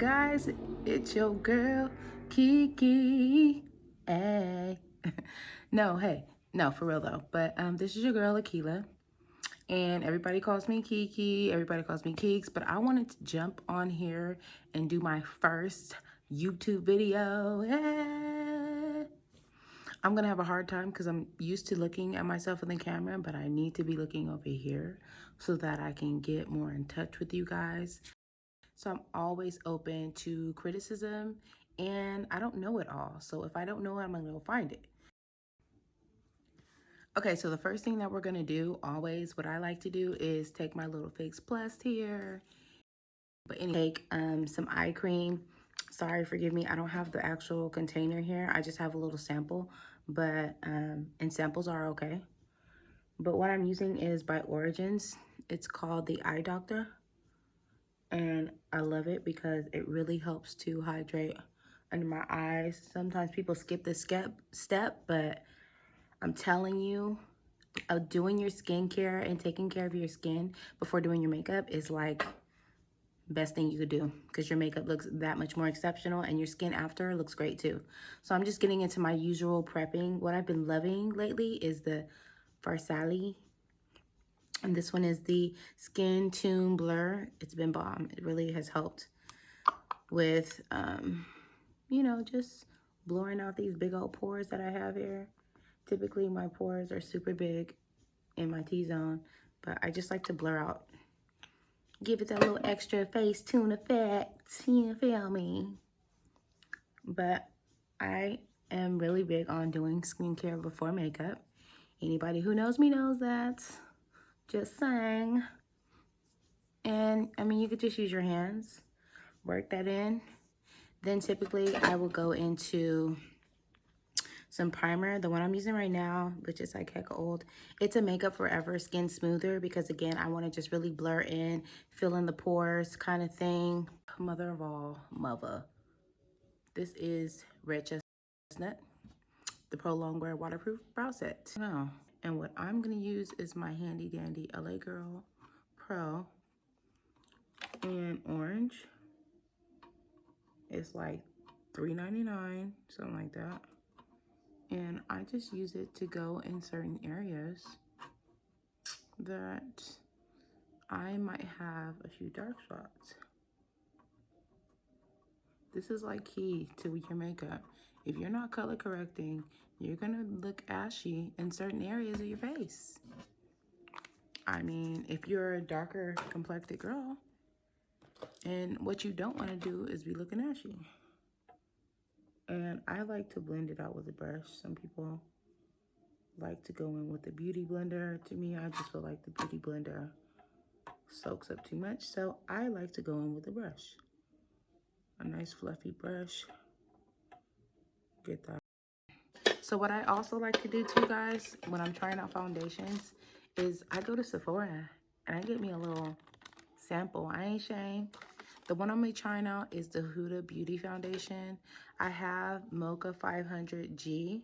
Guys, it's your girl, Kiki. Hey. No, hey. No, for real though. But this is your girl, Akila. And everybody calls me Kiki. Everybody calls me Keeks. But I wanted to jump on here and do my first YouTube video. Yeah. I'm going to have a hard time because I'm used to looking at myself in the camera. But I need to be looking over here so that I can get more in touch with you guys. So I'm always open to criticism, and I don't know it all. So if I don't know it, I'm gonna go find it. Okay, so the first thing that we're gonna do, always what I like to do is take my little Fix Plus here, but anyway, take some eye cream. Sorry, forgive me, I don't have the actual container here. I just have a little sample, but and samples are okay. But what I'm using is by Origins. It's called the Eye Doctor. And I love it because it really helps to hydrate under my eyes. Sometimes people skip this step, but I'm telling you, doing your skincare and taking care of your skin before doing your makeup is like best thing you could do because your makeup looks that much more exceptional and your skin after looks great too. So I'm just getting into my usual prepping. What I've been loving lately is the Farsali. And this one is the Skin Tune Blur. It's been bomb. It really has helped with, you know, just blurring out these big old pores that I have here. Typically, my pores are super big in my T-zone, but I just like to blur out. Give it that little extra face tune effect, you feel me? But I am really big on doing skincare before makeup. Anybody who knows me knows that. Just saying. And I mean, you could just use your hands, work that in. Then typically I will go into some primer. The one I'm using right now, which is like heck old. It's a Makeup Forever Skin Smoother because again, I want to just really blur in, fill in the pores kind of thing. Mother of all, mother. This is Red Chestnut, the Prolonged Wear Waterproof Brow Set. Now, and what I'm going to use is my handy dandy LA Girl Pro in orange. It's like $3.99, something like that. And I just use it to go in certain areas that I might have a few dark spots. This is like key to your makeup. If you're not color correcting, you're gonna look ashy in certain areas of your face. I mean, if you're a darker complected girl, and what you don't wanna do is be looking ashy. And I like to blend it out with a brush. Some people like to go in with the beauty blender. To me, I just feel like the beauty blender soaks up too much, so I like to go in with a brush. A nice fluffy brush. Get that. So what I also like to do too, guys, when I'm trying out foundations, is I go to Sephora and I get me a little sample. I ain't ashamed. The one I'm trying out is the Huda Beauty Foundation. I have Mocha 500G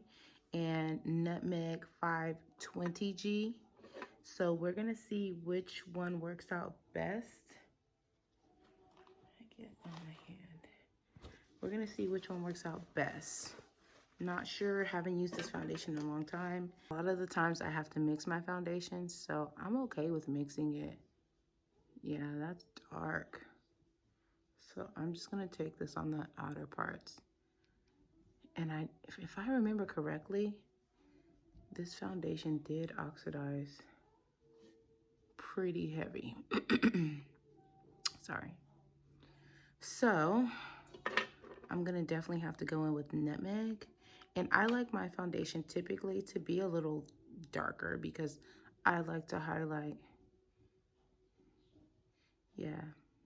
and Nutmeg 520G. So we're gonna see which one works out best. I get on my hand. We're gonna see which one works out best. Not sure, haven't used this foundation in a long time. A lot of the times I have to mix my foundations, so I'm okay with mixing it. Yeah, that's dark. So I'm just gonna take this on the outer parts. And if I remember correctly, this foundation did oxidize pretty heavy. Sorry. So I'm gonna definitely have to go in with Nutmeg. And I like my foundation typically to be a little darker because I like to highlight. Yeah,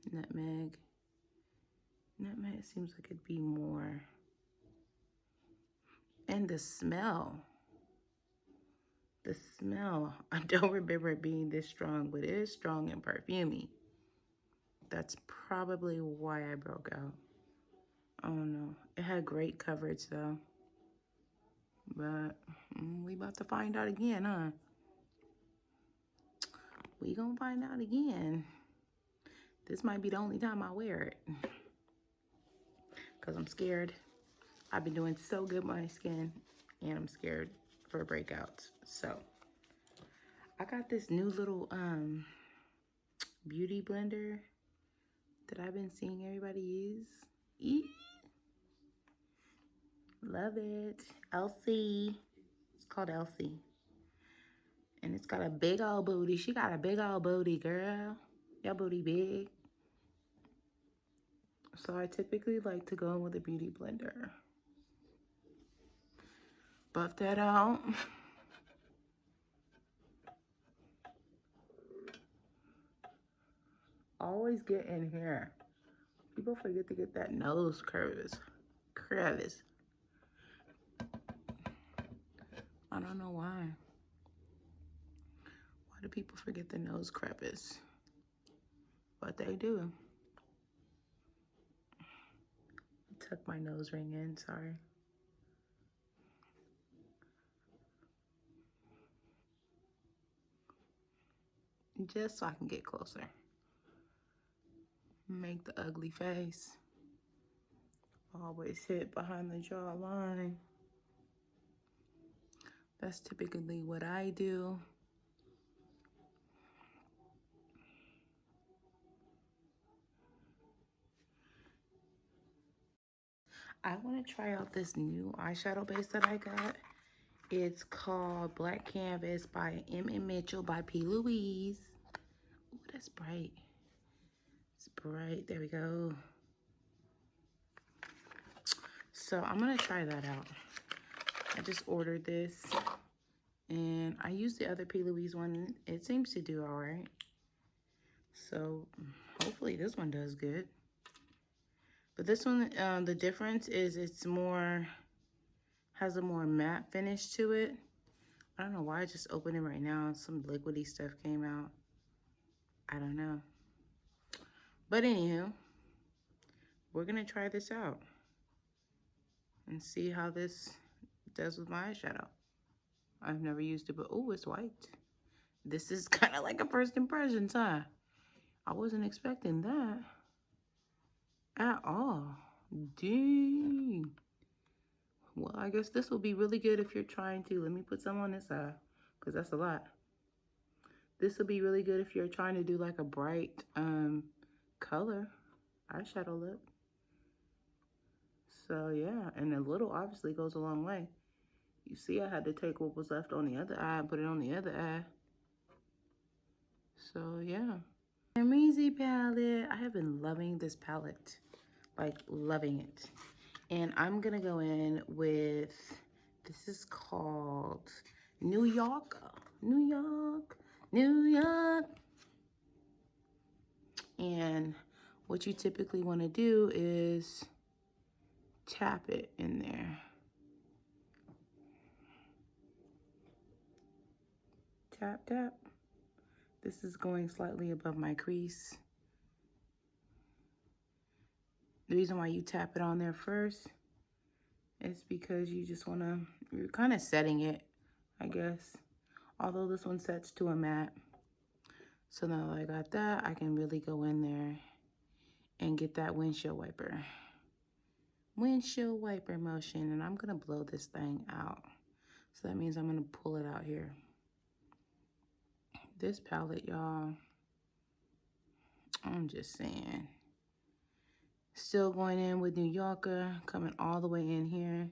Nutmeg. Nutmeg seems like it'd be more. And the smell. The smell. I don't remember it being this strong, but it is strong and perfumey. That's probably why I broke out. I don't know. It had great coverage though. But we about to find out again, huh? We gonna find out again. This might be the only time I wear it. because I'm scared. I've been doing so good with my skin, and I'm scared for breakouts. So I got this new little beauty blender that I've been seeing everybody use. Eee. Love it. Elsie. It's called Elsie. And it's got a big old booty. She got a big old booty, girl. Your booty big. So I typically like to go in with a beauty blender. Buff that out. Always get in here. People forget to get that nose crevice. I don't know why. Why do people forget the nose crevice? But they do. Tuck my nose ring in, sorry. Just so I can get closer. Make the ugly face. Always hit behind the jawline. That's typically what I do. I want to try out this new eyeshadow base that I got. It's called Black Canvas by M. Mitchell by P. Louise. Ooh, that's bright. It's bright. There we go. So I'm going to try that out. I just ordered this. And I used the other P. Louise one. It seems to do all right. So hopefully this one does good. But this one, the difference is it's more, has a more matte finish to it. I don't know why I just opened it right now. Some liquidy stuff came out. I don't know. But anywho, we're gonna try this out and see how this does with my eyeshadow. I've never used it, but oh, it's white. This is kind of like a first impression, huh? I wasn't expecting that at all. Dang. Well, I guess this will be really good if you're trying to, let me put some on this side, because that's a lot. This will be really good if you're trying to do like a bright color eyeshadow look. So yeah, and a little obviously goes a long way. You see I had to take what was left on the other eye and put it on the other eye. So yeah. Amazing palette. I have been loving this palette. Like loving it. And I'm gonna go in with, this is called New York. New York. New York. And what you typically want to do is tap it in there. Tap, tap. This is going slightly above my crease. The reason why you tap it on there first is because you just want to, you're kind of setting it, I guess. Although this one sets to a matte. So now that I got that, I can really go in there and get that windshield wiper. Windshield wiper motion, and I'm gonna blow this thing out. So that means I'm gonna pull it out here. This palette, y'all, I'm just saying. Still going in with New Yorker, coming all the way in here,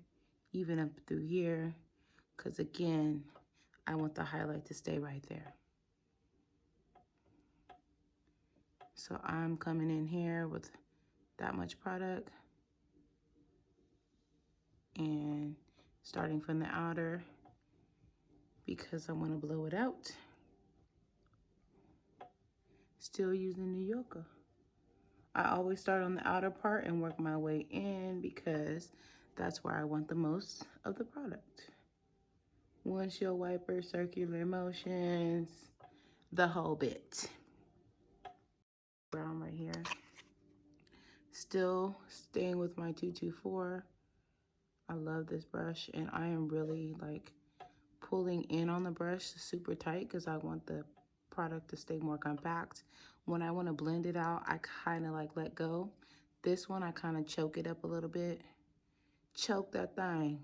even up through here. Because again, I want the highlight to stay right there. So I'm coming in here with that much product. And starting from the outer, because I want to blow it out. Still using New Yorker. I always start on the outer part and work my way in because that's where I want the most of the product. Windshield wiper, circular motions, the whole bit. Brown right here. Still staying with my 224. I love this brush, and I am really like pulling in on the brush super tight because I want the product to stay more compact. When I want to blend it out, I kind of like let go This one, I kind of choke it up a little bit. Choke that thing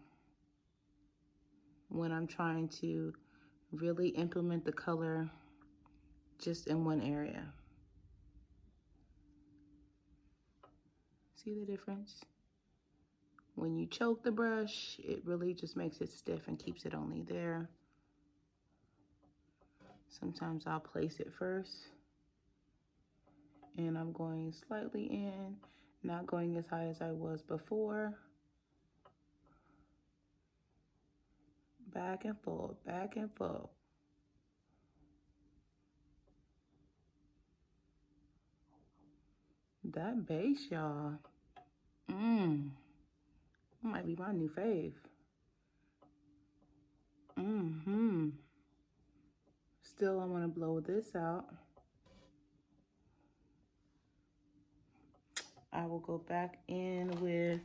when I'm trying to really implement the color just in one area. See the difference? When you choke the brush, it really just makes it stiff and keeps it only there. Sometimes I'll place it first, and I'm going slightly in, not going as high as I was before. Back and forth, back and forth. That base, y'all. Might be my new fave. Still, I want to blow this out. I will go back in with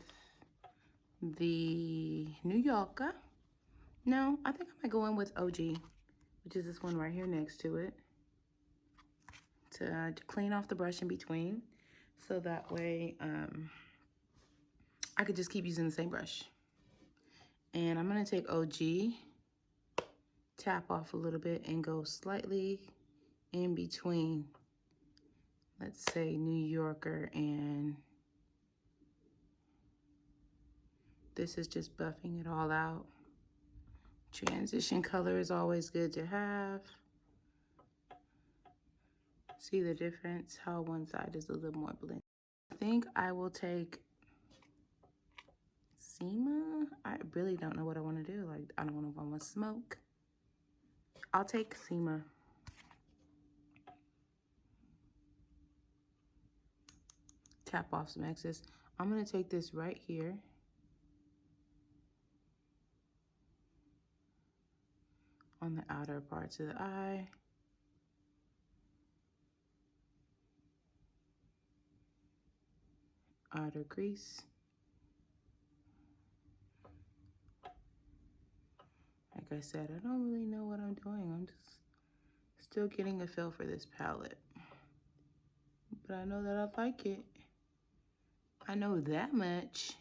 the New Yorker. No, I think I might go in with OG, which is this one right here next to it, to clean off the brush in between, so that way I could just keep using the same brush. And I'm gonna take OG, tap off a little bit, and go slightly in between, let's say, New Yorker, and this is just buffing it all out. Transition color is always good to have. See the difference, how one side is a little more blended. I think I will take Seema. I really don't know what I want to do. Like, I don't know if I want to smoke. I'll take Seema. Tap off some excess. I'm going to take this right here. On the outer parts of the eye. Outer crease. Like I said, I don't really know what I'm doing. I'm just still getting a feel for this palette. But I know that I like it. I know that much.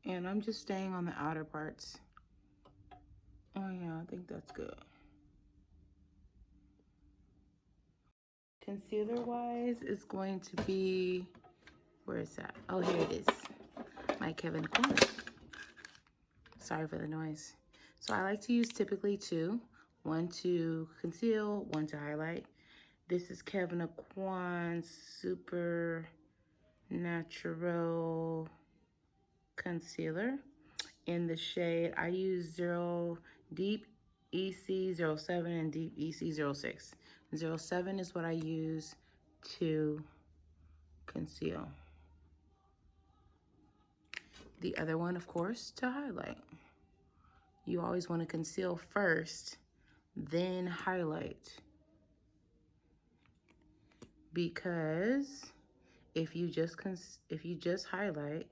And I'm just staying on the outer parts. Oh yeah, I think that's good. Concealer wise, is going to be, where is that? Oh, here it is. My Kevin Kwan. Sorry for the noise. So I like to use typically two. One to conceal, one to highlight. This is Kevin Kwan Super Natural Concealer in the shade, I use Deep EC07 and Deep EC06. 07 is what I use to conceal. The other one, of course, to highlight. You always want to conceal first, then highlight. Because if you just highlight,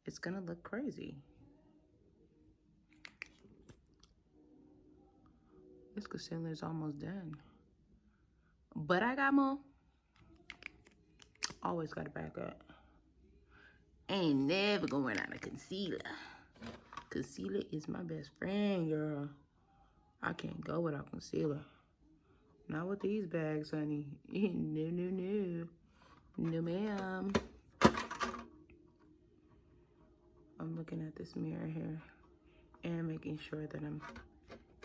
it's gonna look crazy. This concealer is almost done. But I got more. Always gotta back up. Ain't never gonna run out of concealer. Concealer is my best friend, girl. I can't go without concealer. Not with these bags, honey. No, no, no. No, ma'am. I'm looking at this mirror here and making sure that I'm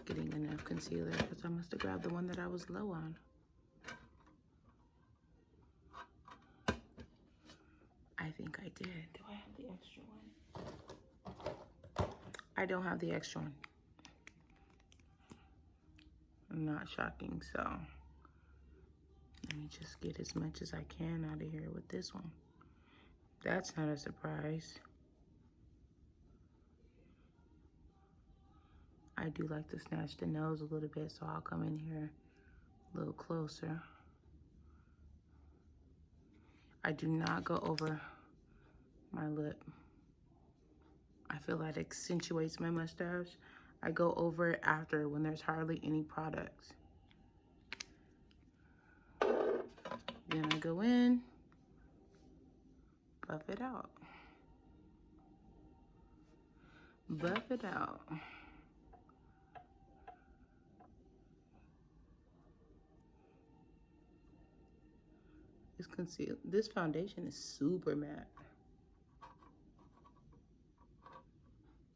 getting enough concealer, because I must have grabbed the one that I was low on. I think I did. Do I have the extra one? I don't have the extra one. Not shocking, so let me just get as much as I can out of here with this one. That's not a surprise. I do like to snatch the nose a little bit, so I'll come in here a little closer. I do not go over my lip. I feel that accentuates my mustache. I go over it after, when there's hardly any product. Then I go in, buff it out. Buff it out. This conceal. This foundation is super matte.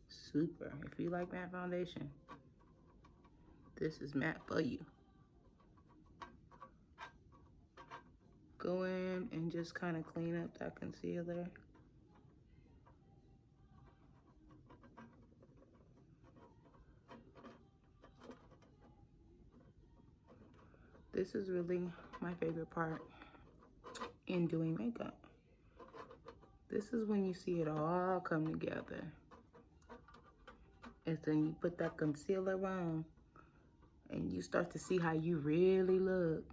Super. If you like matte foundation, this is matte for you. Go in and just kind of clean up that concealer. This is really my favorite part in doing makeup. This is when you see it all come together. And then you put that concealer on and you start to see how you really look.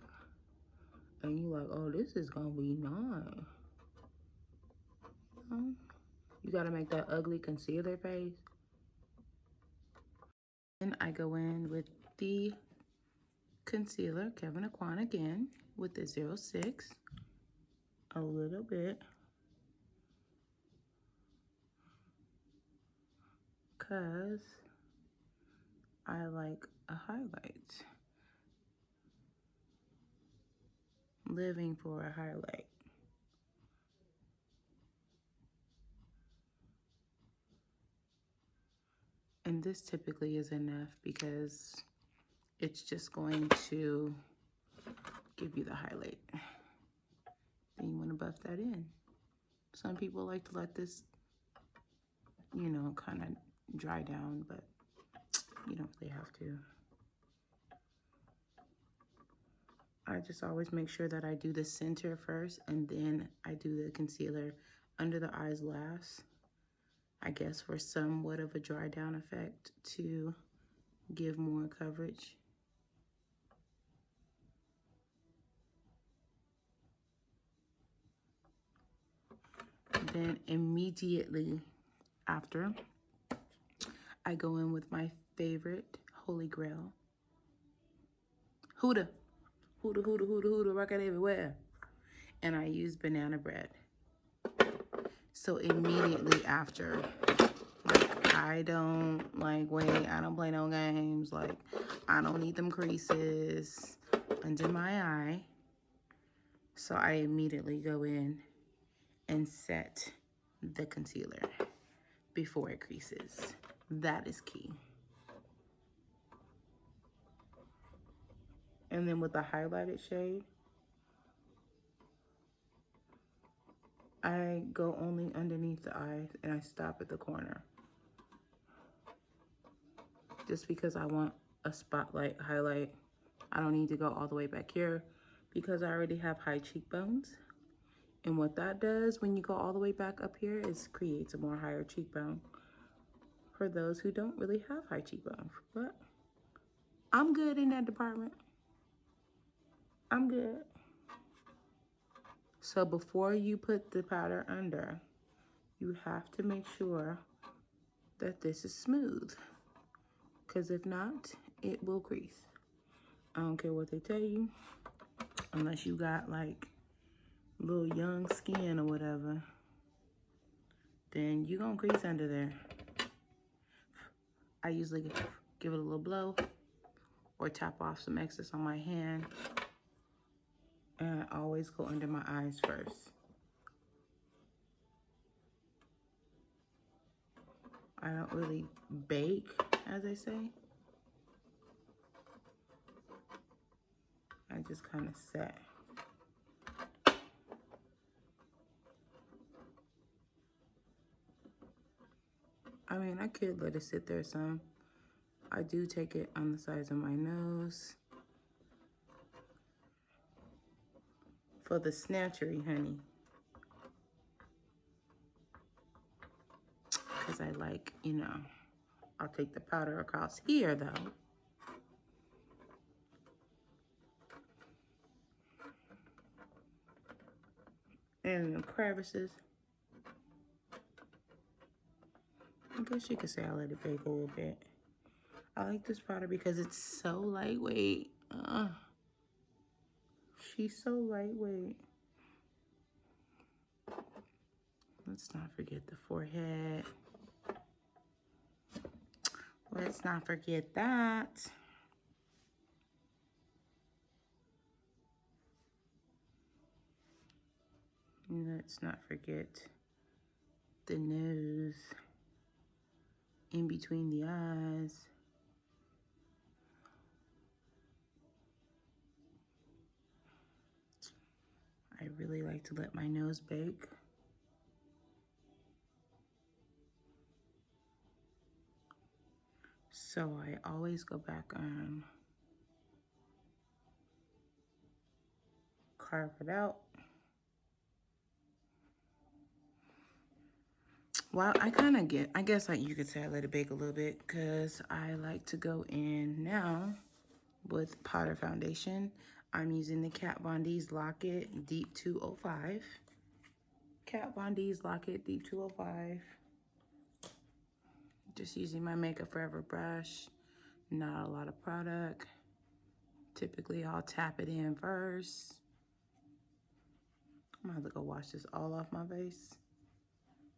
And you're like, oh, this is gonna be nice. You gotta make that ugly concealer face. And I go in with the concealer, Kevin Aquan again, with the 06. A little bit. Cause I like a highlight. Living for a highlight. And this typically is enough because it's just going to give you the highlight. Then you want to buff that in. Some people like to let this, you know, kind of dry down, but you don't really have to. I just always make sure that I do the center first and then I do the concealer under the eyes last. I guess for somewhat of a dry down effect to give more coverage. Then immediately after, I go in with my favorite Holy Grail. Huda, rocket everywhere. And I use banana bread. So immediately after, like, I don't wait, I don't play no games. Like, I don't need them creases under my eye. So I immediately go in and set the concealer before it creases. That is key. And then with the highlighted shade, I go only underneath the eyes and I stop at the corner. Just because I want a spotlight highlight. I don't need to go all the way back here because I already have high cheekbones. And what that does when you go all the way back up here is creates a more higher cheekbone for those who don't really have high cheekbones. But I'm good in that department. I'm good. So before you put the powder under, you have to make sure that this is smooth. Because if not, it will crease. I don't care what they tell you, unless you got like little young skin or whatever, then you're gonna crease under there. I usually give it a little blow or tap off some excess on my hand. And I always go under my eyes first. I don't really bake, as they say. I just kind of set. I mean, I could let it sit there some. I do take it on the sides of my nose. For the snatchery, honey. Because I like, you know, I'll take the powder across here, though. And the crevices. I guess you could say I let it bake a little bit. I like this powder because it's so lightweight. She's so lightweight. Let's not forget the forehead. Let's not forget that. Let's not forget the nose in between the eyes. I really like to let my nose bake. So I always go back and carve it out. Well, I guess like you could say I let it bake a little bit because I like to go in now with powder foundation. I'm using the Kat Von D's Lock-It Deep 205. Kat Von D's Lock-It Deep 205. Just using my Makeup Forever brush. Not a lot of product. Typically, I'll tap it in first. I'm gonna have to go wash this all off my face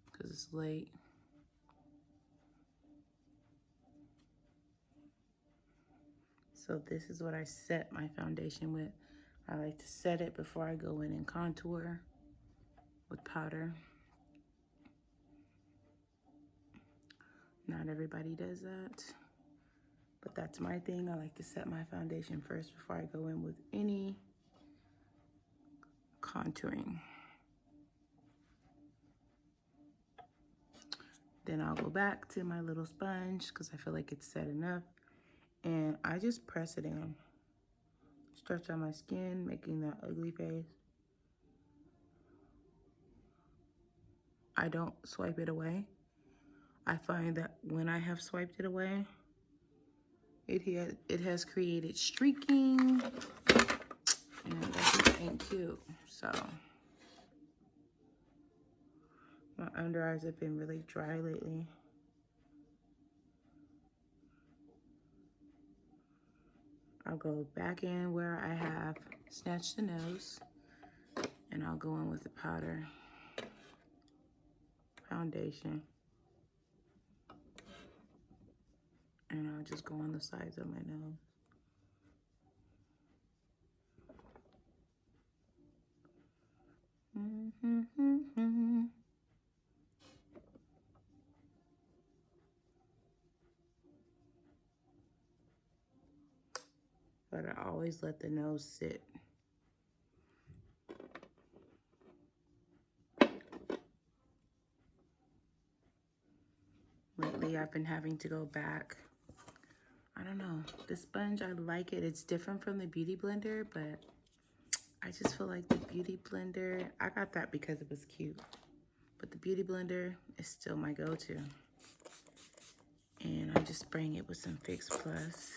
because it's late. So this is what I set my foundation with. I like to set it before I go in and contour with powder. Not everybody does that, but that's my thing. I like to set my foundation first before I go in with any contouring. Then I'll go back to my little sponge because I feel like it's set enough. And I just press it in. Stretch out my skin, making that ugly face. I don't swipe it away. I find that when I have swiped it away, it has created streaking, and that just ain't cute. So my under eyes have been really dry lately. I'll go back in where I have snatched the nose, and I'll go in with the powder foundation. And I'll just go on the sides of my nose. But I always let the nose sit. Lately, I've been having to go back. I don't know. The sponge, I like it. It's different from the Beauty Blender, but I just feel like the Beauty Blender, I got that because it was cute. But the Beauty Blender is still my go-to. And I'm just spraying it with some Fix Plus.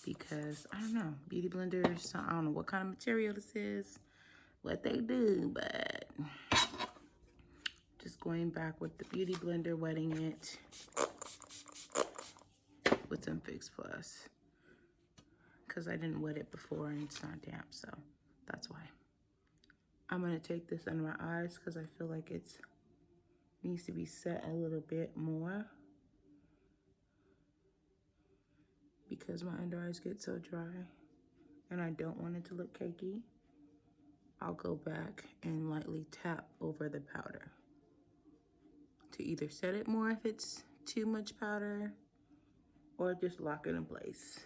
Because, I don't know, Beauty Blenders, I don't know what kind of material this is, what they do, but just going back with the Beauty Blender, wetting it with some Fix Plus. Because I didn't wet it before and it's not damp, so that's why. I'm going to take this under my eyes because I feel like it needs to be set a little bit more. Because my under eyes get so dry and I don't want it to look cakey. I'll go back and lightly tap over the powder to either set it more if it's too much powder or just lock it in place.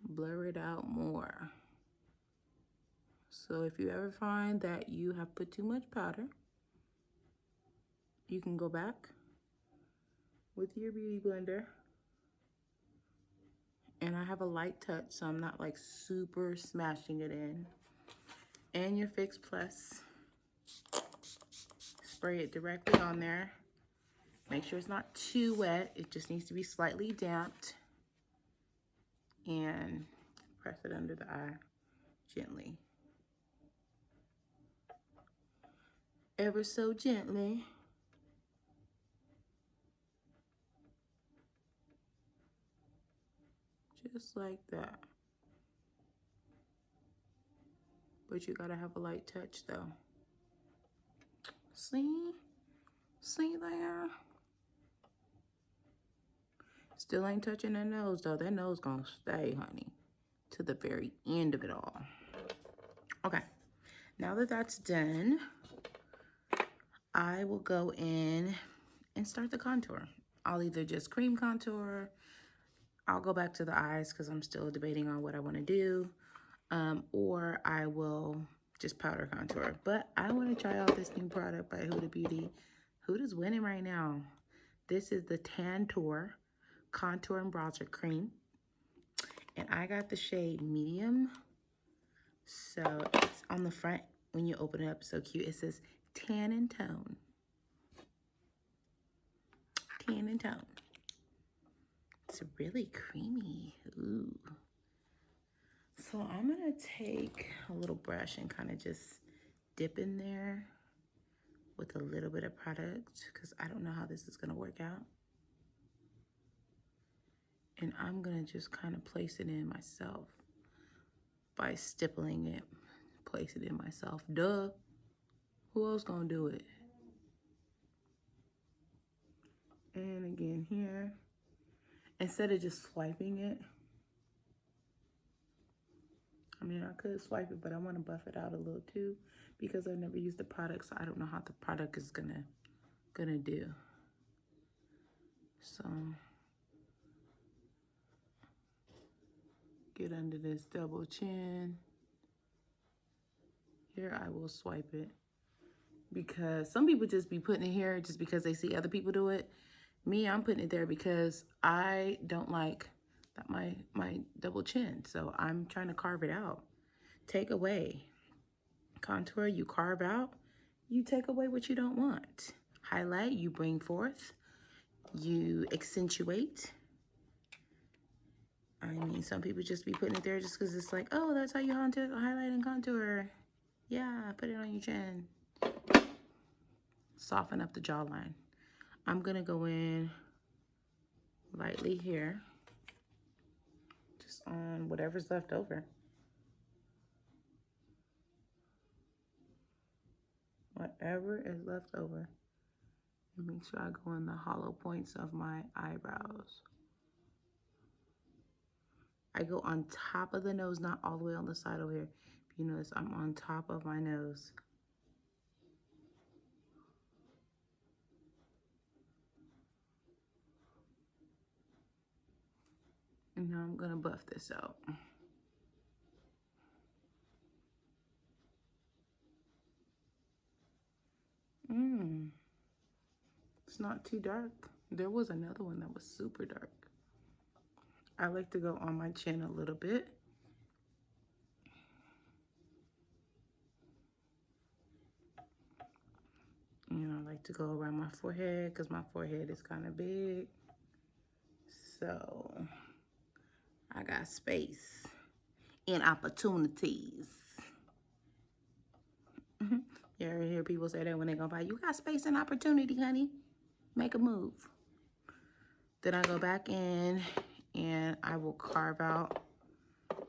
Blur it out more. So if you ever find that you have put too much powder, you can go back with your Beauty Blender. And I have a light touch, so I'm not like super smashing it in. And your Fix Plus. Spray it directly on there. Make sure it's not too wet. It just needs to be slightly damped. And press it under the eye gently. Ever so gently. just like that. But you gotta have a light touch though. See? See there? Still ain't touching that nose though. That nose gonna stay, honey, to the very end of it all. Okay, now that that's done, I will go in and start the contour. I'll either just cream contour, I'll go back to the eyes because I'm still debating on what I want to do, or I will just powder contour. But I want to try out this new product by Huda Beauty. Huda's winning right now. This is the Tantour Contour and Bronzer Cream. And I got the shade medium. So it's on the front when you open it up, so cute. It says Tan and Tone. Tan and Tone. It's really creamy. Ooh. So I'm gonna take a little brush and kind of just dip in there with a little bit of product because I don't know how this is gonna work out. And I'm gonna just kind of place it in myself by stippling it. Place it in myself. Duh. Who else gonna do it? And again here, instead of just swiping it, I mean, I could swipe it, but I want to buff it out a little too because I've never used the product, so I don't know how the product is gonna do. So get under this double chin. Here I will swipe it because some people just be putting it here just because they see other people do it. Me, I'm putting it there because I don't like that my double chin, so I'm trying to carve it out. Take away. Contour, you carve out. You take away what you don't want. Highlight, you bring forth. You accentuate. I mean, some people just be putting it there just because it's like, oh, that's how you highlight and contour. Yeah, put it on your chin. Soften up the jawline. I'm going to go in lightly here. Just on whatever's left over. Whatever is left over. And make sure I go in the hollow points of my eyebrows. I go on top of the nose, not all the way on the side over here. If you notice, I'm on top of my nose. And now I'm gonna buff this out. It's not too dark. There was another one that was super dark. I like to go on my chin a little bit. And I like to go around my forehead because my forehead is kind of big. So I got space and opportunities. You ever hear people say that when they go by, you got space and opportunity, honey. Make a move. Then I go back in and I will carve out,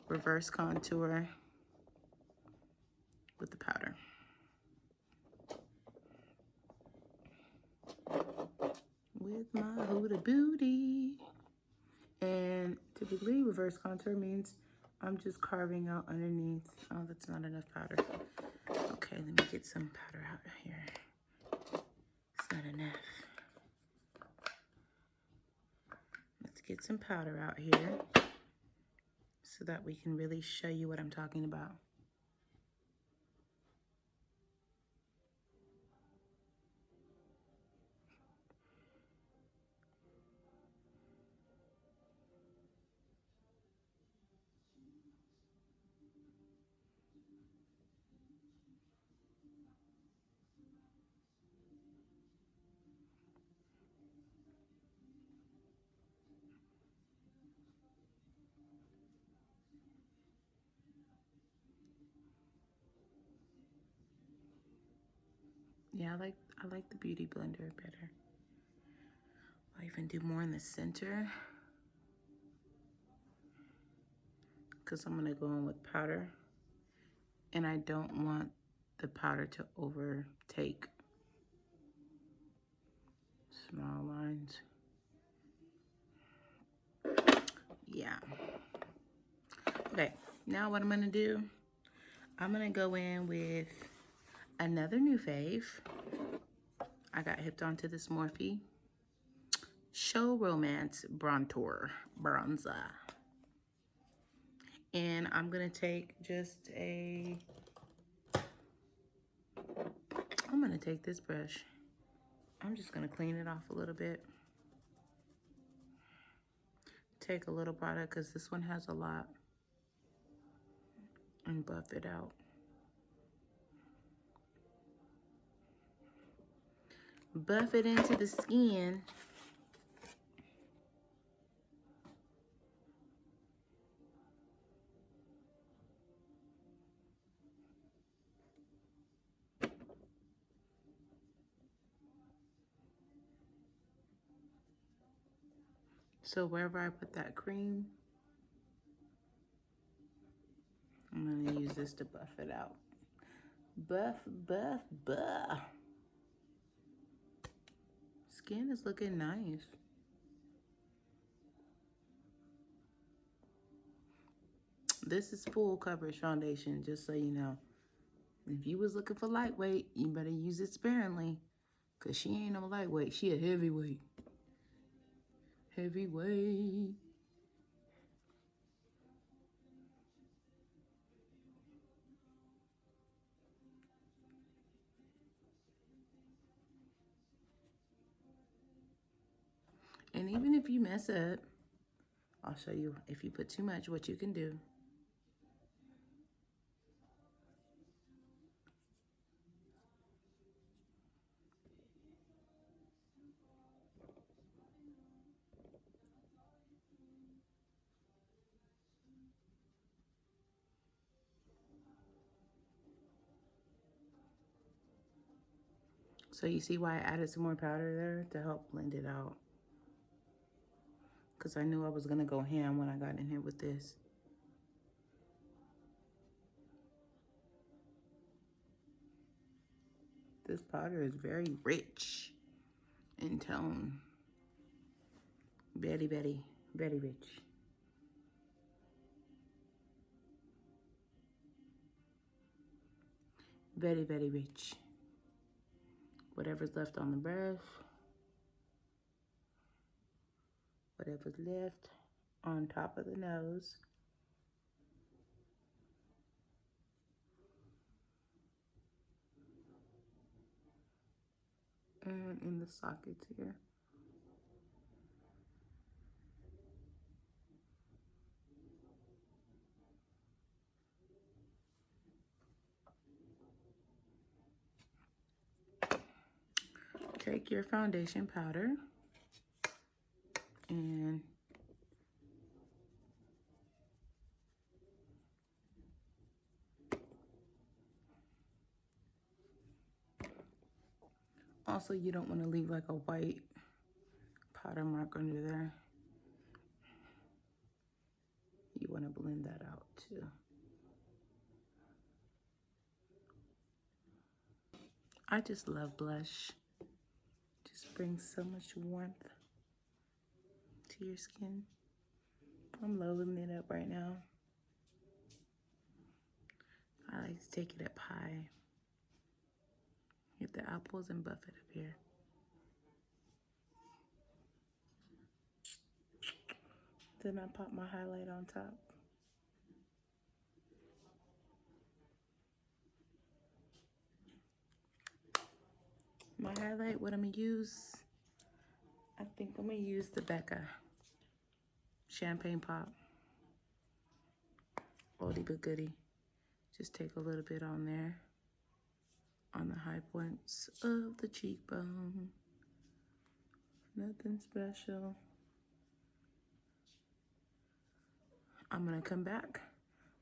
reverse contour with the powder. With my Huda Beauty. And typically reverse contour means I'm just carving out underneath. Oh, that's not enough powder. Okay, let me get some powder out here. It's not enough. Let's get some powder out here so that we can really show you what I'm talking about. Yeah, I like the Beauty Blender better. I'll even do more in the center. because I'm gonna go in with powder, and I don't want the powder to overtake small lines. Yeah. Okay, now what I'm gonna do, I'm gonna go in with another new fave. I got hipped onto this Morphe Show Romance Bronzer. And I'm gonna take just I'm gonna take this brush. I'm just gonna clean it off a little bit. Take a little product, because this one has a lot, and buff it out. Buff it into the skin. So wherever I put that cream, I'm gonna use this to buff it out. Buff, buff, buff. Skin is looking nice. This is full coverage foundation, just so you know. If you was looking for lightweight, you better use it sparingly, because she ain't no lightweight. She a heavyweight. Heavyweight. And even if you mess up, I'll show you if you put too much what you can do. So you see why I added some more powder there to help blend it out. Because I knew I was going to go ham when I got in here with this. This powder is very rich in tone. Very, very, very rich. Very, very rich. Whatever's left on the brush. Whatever's left on top of the nose. And in the sockets here. Take your foundation powder and also you don't want to leave like a white powder mark under there. You want to blend that out too. I just love blush. Just brings so much warmth to your skin. I'm loading it up right now. I like to take it up high. Get the apples and buff it up here. Then I pop my highlight on top. My highlight, what I'm gonna use, I think I'm gonna use the Becca Champagne Pop. Oldie but goodie. Just take a little bit on there, on the high points of the cheekbone. Nothing special. I'm gonna come back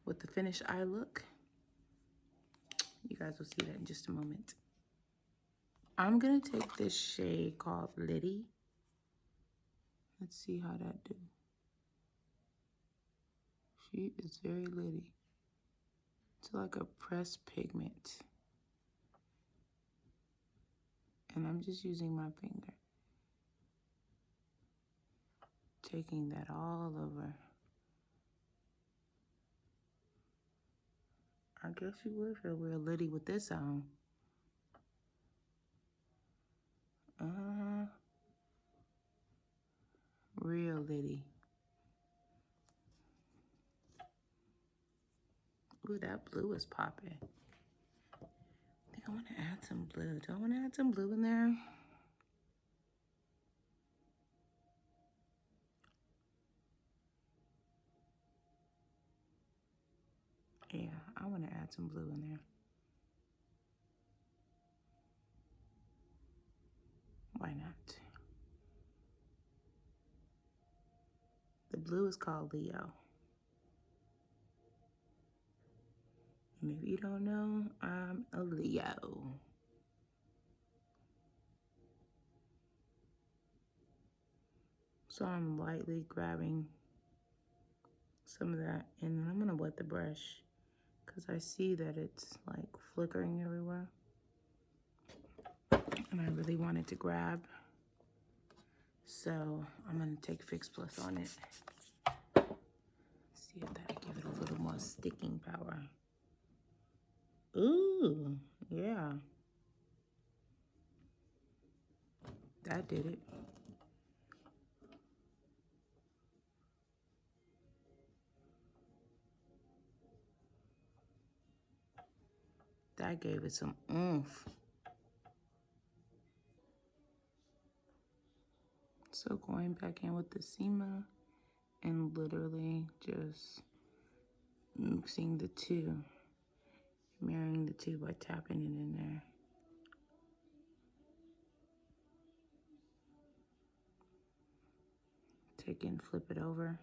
with the finished eye look. You guys will see that in just a moment. I'm gonna take this shade called Liddy. Let's see how that do. She is very litty. It's like a pressed pigment. And I'm just using my finger. Taking that all over. I guess you would feel real litty with this on. Real litty. Ooh, that blue is popping. I think I want to add some blue. Do I want to add some blue in there? Yeah, I want to add some blue in there. Why not? The blue is called Leo. And if you don't know, I'm a Leo. So I'm lightly grabbing some of that, and then I'm gonna wet the brush because I see that it's like flickering everywhere. And I really want it to grab. So I'm gonna take Fix Plus on it. See if that'll give it a little more sticking power. Ooh, yeah. That did it. That gave it some oomph. So going back in with the Sema and literally just mixing the two, marrying the two by tapping it in there. Take and flip it over.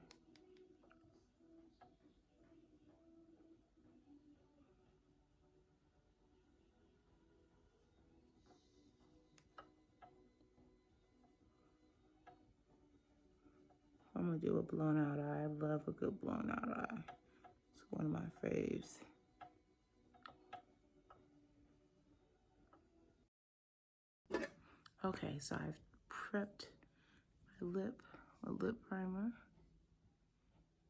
I'm gonna do a blown out eye. I love a good blown out eye. It's one of my faves. Okay, so I've prepped my lip, a lip primer.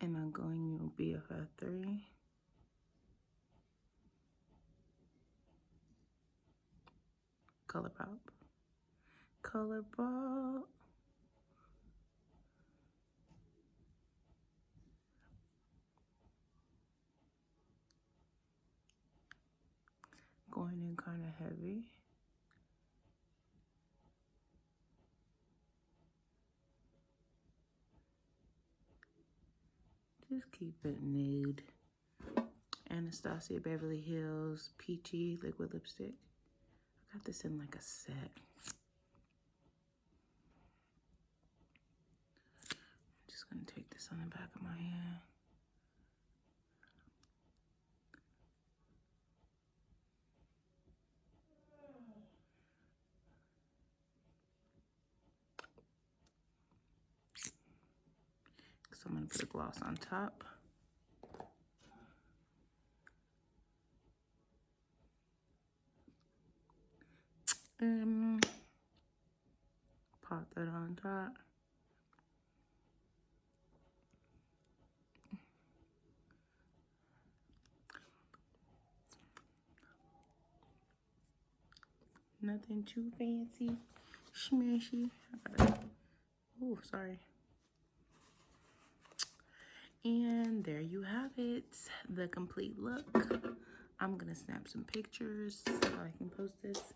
And I'm going to BFF3. Color Pop. Color Pop. Going in kind of heavy. Just keep it nude. Anastasia Beverly Hills Peachy Liquid Lipstick. I got this in like a set. I'm just gonna take this on the back of my hand. So I'm gonna put a gloss on top. Pop that on top. Nothing too fancy, smashy. Oh, sorry. And there you have it, the complete look. I'm gonna snap some pictures so I can post this.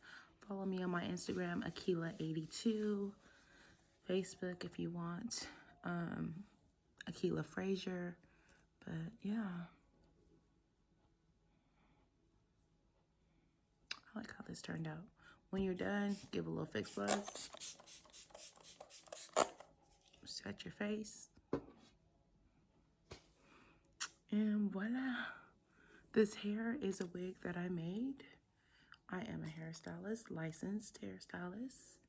Follow me on my Instagram, Akila82. Facebook if you want, Akila Frazier. But yeah, I like how this turned out. When you're done, give a little Fix Plus. Set your face. And voila. This hair is a wig that I made. I am a hairstylist, licensed hairstylist.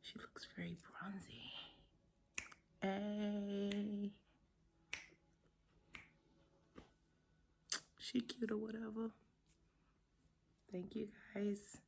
She looks very bronzy. Hey. she cute or whatever. Thank you guys.